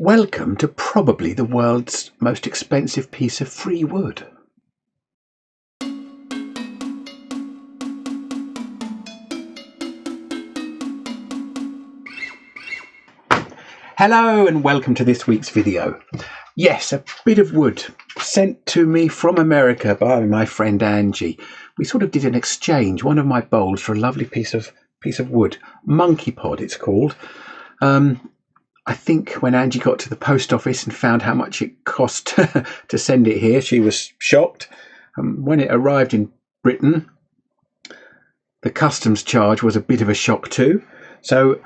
Welcome to probably the world's most expensive piece of free wood. Hello and welcome to this week's video. Yes, a bit of wood sent to me from America by my friend Angie. We sort of did an exchange, one of my bowls for a lovely piece of wood. Monkeypod it's called. I think when Angie got to the post office and found how much it cost to send it here, she was shocked. When it arrived in Britain, the customs charge was a bit of a shock too. So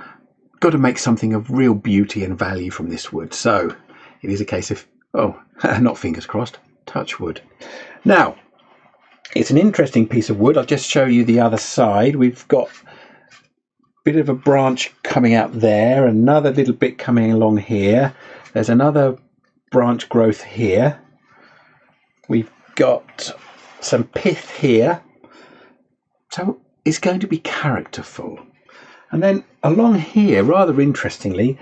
got to make something of real beauty and value from this wood. So it is a case of, not fingers crossed, touch wood. Now, it's an interesting piece of wood. I'll just show you the other side. We've got bit of a branch coming out there, another little bit coming along here. There's another branch growth here. We've got some pith here. So it's going to be characterful. And then along here, rather interestingly,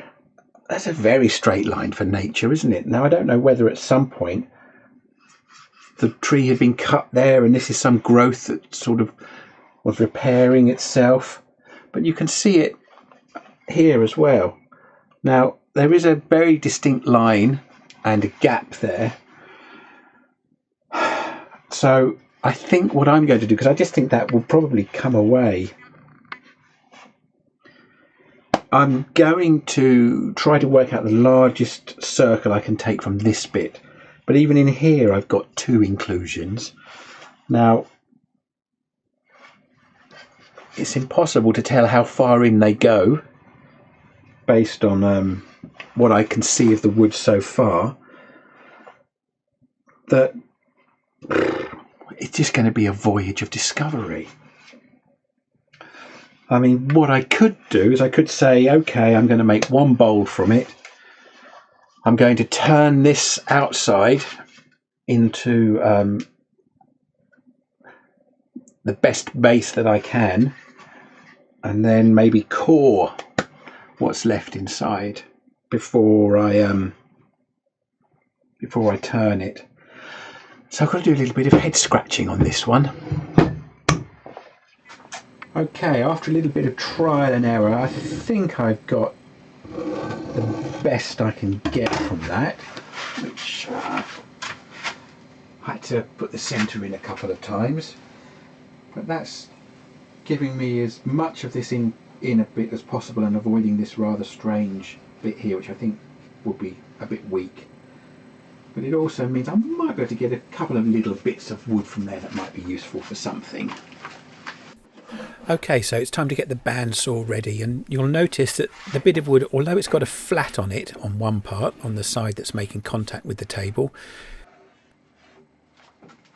that's a very straight line for nature, isn't it? Now, I don't know whether at some point the tree had been cut there and this is some growth that sort of was repairing itself. But you can see it here as well. Now, there is a very distinct line and a gap there. So I think what I'm going to do, because I just think that will probably come away, I'm going to try to work out the largest circle I can take from this bit. But even in here, I've got two inclusions. Now, it's impossible to tell how far in they go based on what I can see of the wood so far. That it's just going to be a voyage of discovery. I mean, what I could do is I could say, okay, I'm going to make one bowl from it. I'm going to turn this outside into the best base that I can, and then maybe core what's left inside before I turn it. So I've got to do a little bit of head scratching on this one. Okay, after a little bit of trial and error, I think I've got the best I can get from that, which I had to put the centre in a couple of times. But that's giving me as much of this in a bit as possible and avoiding this rather strange bit here, which I think will be a bit weak. But it also means I might be able to get a couple of little bits of wood from there that might be useful for something. Okay, so it's time to get the bandsaw ready, and you'll notice that the bit of wood, although it's got a flat on it on one part, on the side that's making contact with the table,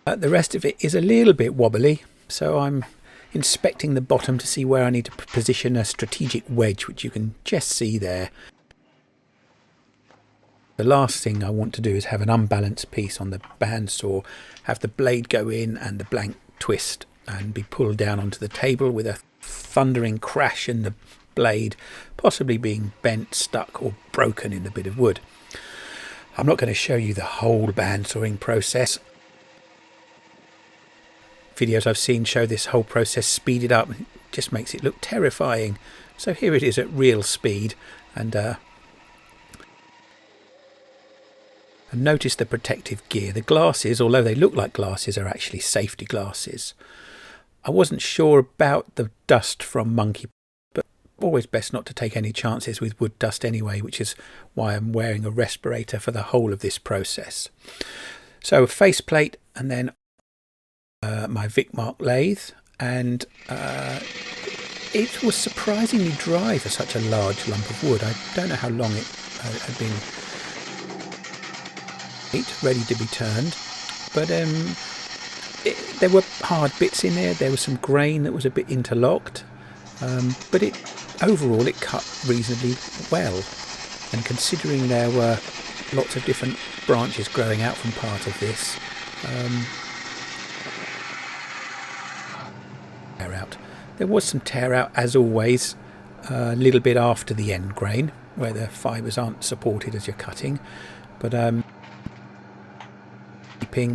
the rest of it is a little bit wobbly. So I'm inspecting the bottom to see where I need to position a strategic wedge, which you can just see there. The last thing I want to do is have an unbalanced piece on the bandsaw, have the blade go in and the blank twist and be pulled down onto the table with a thundering crash and the blade possibly being bent, stuck or broken in the bit of wood. I'm not going to show you the whole bandsawing process. Videos I've seen show this whole process speeded up. It just makes it look terrifying. So here it is at real speed, and notice the protective gear. The glasses, although they look like glasses, are actually safety glasses. I wasn't sure about the dust from Monkeypod, but always best not to take any chances with wood dust anyway, which is why I'm wearing a respirator for the whole of this process. So a faceplate, and then my Vic Mark lathe, and it was surprisingly dry for such a large lump of wood. I don't know how long it had been ready to be turned, but there were hard bits in there. There was some grain that was a bit interlocked, but overall it cut reasonably well, and considering there were lots of different branches growing out from part of this, tear out. There was some tear out as always, a little bit after the end grain, where the fibres aren't supported as you're cutting, but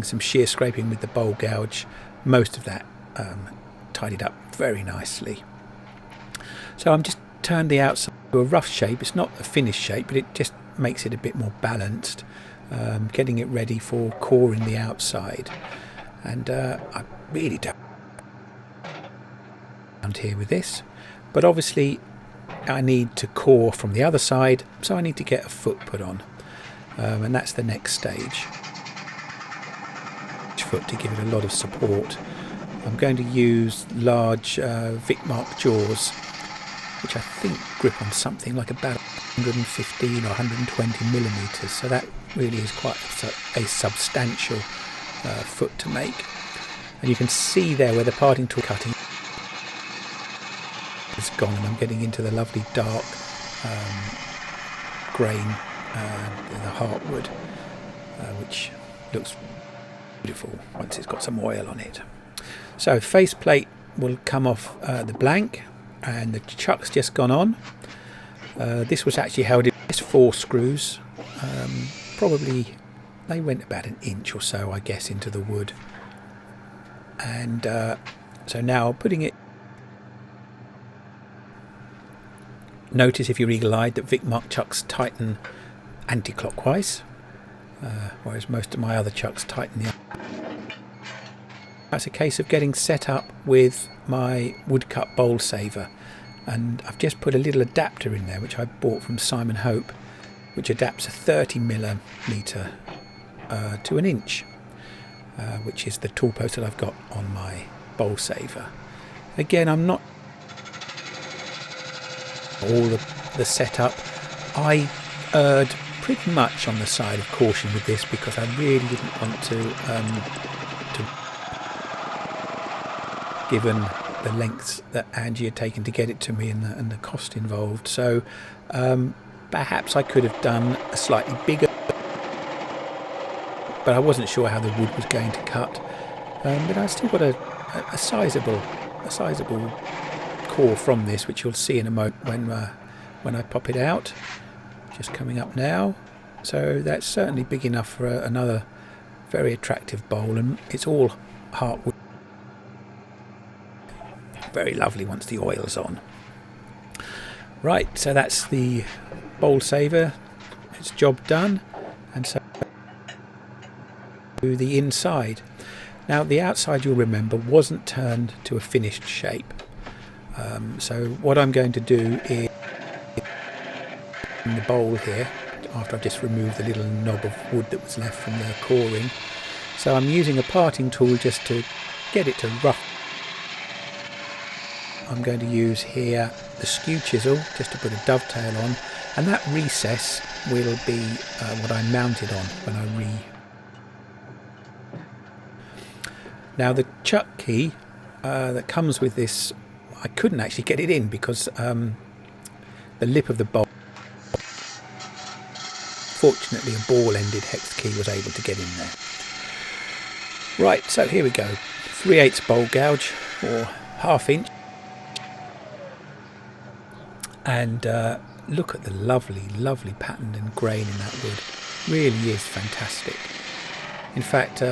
some shear scraping with the bowl gouge, most of that tidied up very nicely. So I'm just turned the outside to a rough shape. It's not a finished shape, but it just makes it a bit more balanced, getting it ready for coring the outside. And I really don't around here with this, but obviously I need to core from the other side, so I need to get a foot put on, and that's the next stage. Foot to give it a lot of support. I'm going to use large Vic Mark jaws, which I think grip on something like about 115 or 120 millimeters, so that really is quite a substantial foot to make. And you can see there where the parting tool cutting is gone, and I'm getting into the lovely dark grain, the heartwood, which looks beautiful once it's got some oil on it. So faceplate will come off the blank, and the chuck's just gone on. This was actually held in just 4 screws, probably they went about an inch or so, I guess, into the wood. And so now putting it, notice if you're eagle-eyed that Vic Mark chucks tighten anti-clockwise, whereas most of my other chucks tighten the other. That's a case of getting set up with my woodcut bowl saver, and I've just put a little adapter in there which I bought from Simon Hope, which adapts a 30 millimeter to an inch, which is the tool post that I've got on my bowl saver. Again, I'm not all the setup. I erred pretty much on the side of caution with this because I really didn't want to given the lengths that Angie had taken to get it to me and the cost involved. So perhaps I could have done a slightly bigger, but I wasn't sure how the wood was going to cut. But I still got a sizable core from this, which you'll see in a moment when I pop it out. Just coming up now. So that's certainly big enough for another very attractive bowl, and it's all heartwood. Very lovely once the oil's on. Right, so that's the bowl saver. It's job done. And so to the inside. Now the outside, you'll remember, wasn't turned to a finished shape. So what I'm going to do is in the bowl here, after I've just removed the little knob of wood that was left from the coring. So I'm using a parting tool just to get it to rough. I'm going to use here the skew chisel just to put a dovetail on, and that recess will be what I mounted on when I Now the chuck key that comes with this, I couldn't actually get it in because the lip of the bowl, fortunately a ball-ended hex key was able to get in there. Right, so here we go. 3/8 bowl gouge, or 1/2 inch. And look at the lovely pattern and grain in that wood. Really is fantastic. In fact,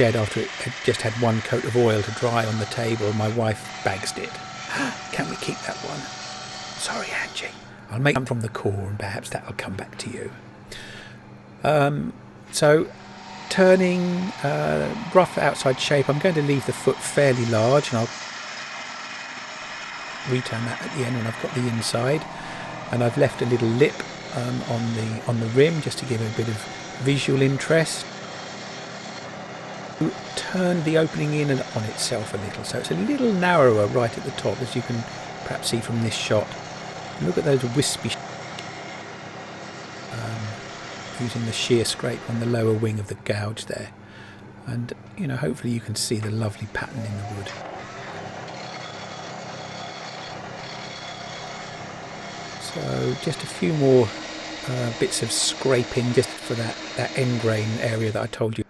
after it had just had one coat of oil to dry on the table, my wife bagsed it. Can we keep that one? Sorry, Angie. I'll make them from the core, and perhaps that'll come back to you. So turning rough outside shape, I'm going to leave the foot fairly large, and I'll return that at the end when I've got the inside. And I've left a little lip on the rim just to give it a bit of visual interest. Turn the opening in and on itself a little, so it's a little narrower right at the top, as you can perhaps see from this shot. Look at those wispy using the shear scrape on the lower wing of the gouge there, and hopefully you can see the lovely pattern in the wood. So just a few more bits of scraping just for that end grain area that I told you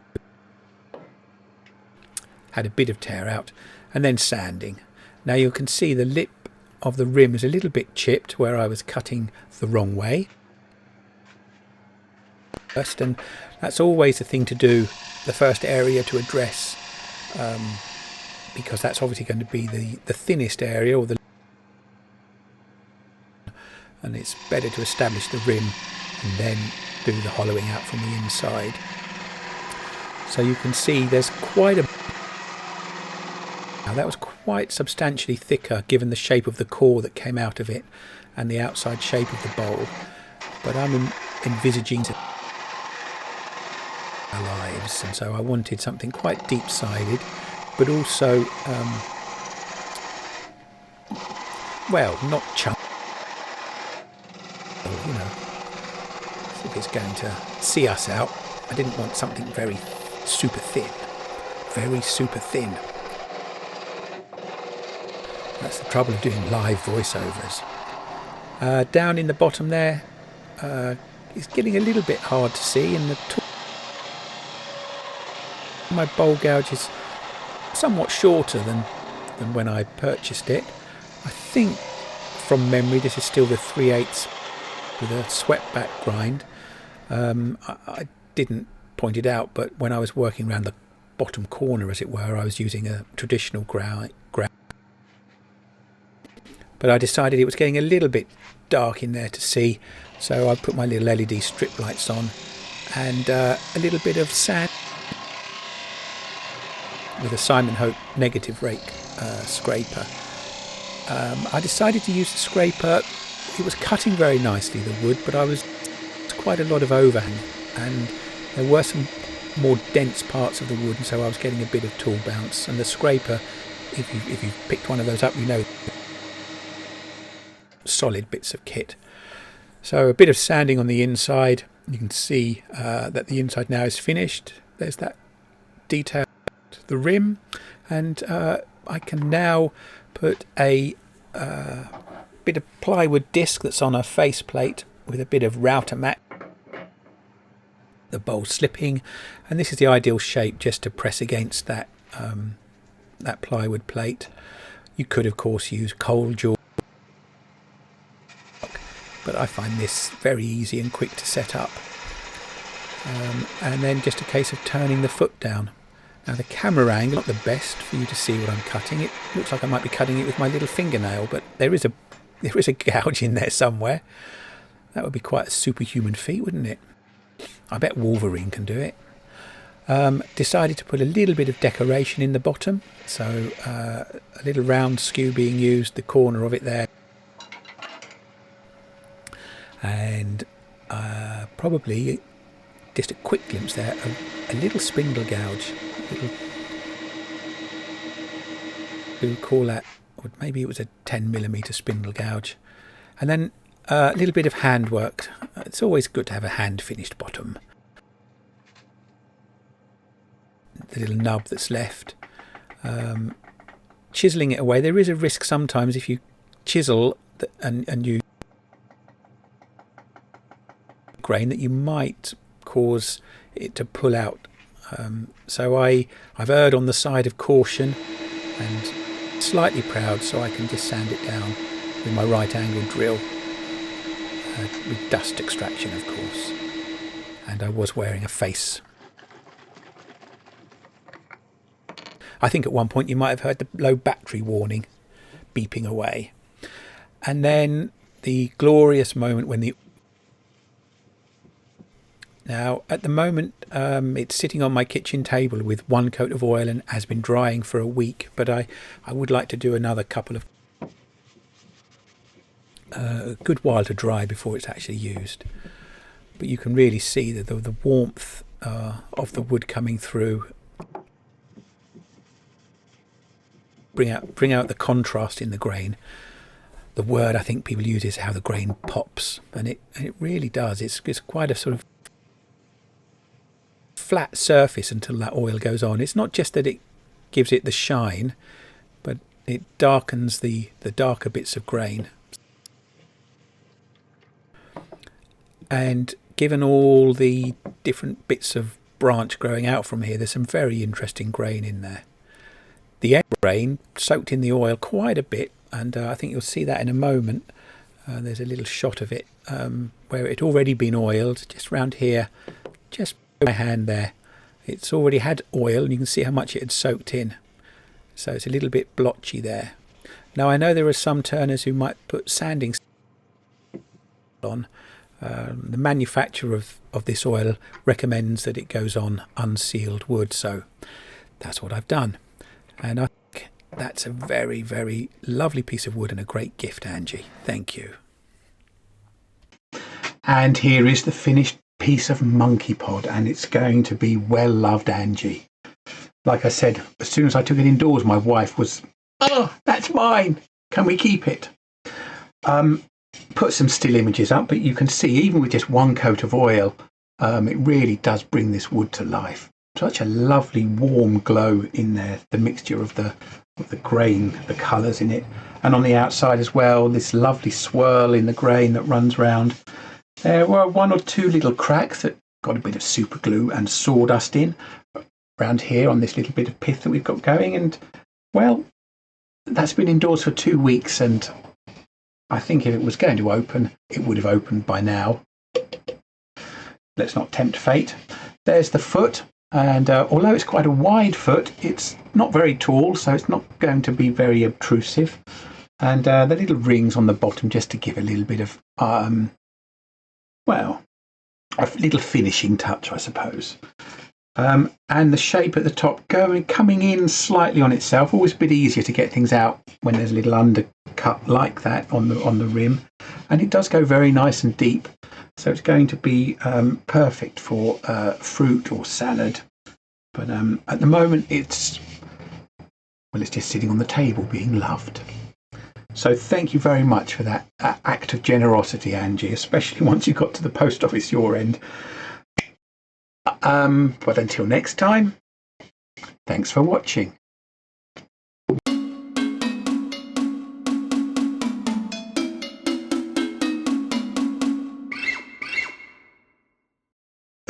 had a bit of tear out, and then sanding. Now you can see the lip of the rim is a little bit chipped where I was cutting the wrong way. And that's always the thing to do, the first area to address, because that's obviously going to be the thinnest area, and it's better to establish the rim and then do the hollowing out from the inside. So you can see there's quite a... Now that was quite substantially thicker given the shape of the core that came out of it and the outside shape of the bowl, but I'm envisaging our lives, and so I wanted something quite deep-sided, but also well, not chunky, you know, if it's going to see us out. I didn't want something very super thin. That's the trouble of doing live voiceovers. Down in the bottom there, it's getting a little bit hard to see, and my bowl gouge is somewhat shorter than when I purchased it. I think from memory this is still the 3/8 with a swept back grind. I didn't point it out, but when I was working around the bottom corner, as it were, I was using a traditional ground. But I decided it was getting a little bit dark in there to see, so I put my little LED strip lights on and a little bit of sand with a Simon Hope negative rake scraper. I decided to use the scraper. It was cutting very nicely, the wood, but it's quite a lot of overhang, and there were some more dense parts of the wood, and so I was getting a bit of tool bounce. And the scraper, if you've picked one of those up, you know, solid bits of kit. So a bit of sanding on the inside. You can see that the inside now is finished. There's that detail, the rim, and I can now put a bit of plywood disc that's on a faceplate with a bit of router mat, the bowl slipping, and this is the ideal shape just to press against that that plywood plate. You could of course use coal jaw, but I find this very easy and quick to set up, and then just a case of turning the foot down. Now the camera angle is not the best for you to see what I'm cutting. It looks like I might be cutting it with my little fingernail, but there is a gouge in there somewhere. That would be quite a superhuman feat, wouldn't it? I bet Wolverine can do it. Decided to put a little bit of decoration in the bottom, so a little round skew being used, the corner of it there, and probably just a quick glimpse there of a little spindle gouge. We'll call that, or maybe it was a 10mm spindle gouge, and then a little bit of handwork. It's always good to have a hand finished bottom. The little nub that's left, chiseling it away. There is a risk sometimes if you chisel and you grain that you might cause it to pull out. So I've erred on the side of caution and slightly proud, so I can just sand it down with my right angle drill, with dust extraction of course. And I was wearing a face. I think at one point you might have heard the low battery warning beeping away. And then the glorious moment when the... Now, at the moment, it's sitting on my kitchen table with one coat of oil and has been drying for a week, but I would like to do another couple of... a good while to dry before it's actually used. But you can really see that the warmth of the wood coming through, bring out the contrast in the grain. The word I think people use is how the grain pops, and it really does. It's quite a sort of flat surface until that oil goes on. It's not just that it gives it the shine, but it darkens the darker bits of grain. And given all the different bits of branch growing out from here, there's some very interesting grain in there. The end grain soaked in the oil quite a bit, and I think you'll see that in a moment. There's a little shot of it where it had already been oiled, just round here, just my hand there. It's already had oil, and you can see how much it had soaked in. So it's a little bit blotchy there. Now I know there are some turners who might put sanding on. The manufacturer of this oil recommends that it goes on unsealed wood, so that's what I've done. And I think that's a very, very lovely piece of wood and a great gift, Angie. Thank you. And here is the finished piece of Monkeypod, and it's going to be well loved, Angie. Like I said, as soon as I took it indoors, my wife was, "Oh, that's mine. Can we keep it?" Put some still images up, but you can see even with just one coat of oil, it really does bring this wood to life. Such a lovely warm glow in there, the mixture of the grain, the colours in it, and on the outside as well, this lovely swirl in the grain that runs round. There were one or two little cracks that got a bit of super glue and sawdust in around here on this little bit of pith that we've got going, and well, that's been indoors for 2 weeks, and I think if it was going to open, it would have opened by now. Let's not tempt fate. There's the foot, and although it's quite a wide foot, it's not very tall, so it's not going to be very obtrusive. And the little rings on the bottom just to give a little bit of, well, a little finishing touch, I suppose. And the shape at the top coming in slightly on itself. Always a bit easier to get things out when there's a little undercut like that on the rim, and it does go very nice and deep, so it's going to be perfect for fruit or salad. But at the moment it's just sitting on the table being loved. So thank you very much for that act of generosity, Angie, especially once you got to the post office your end. But until next time, thanks for watching.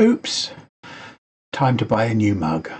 Oops, time to buy a new mug.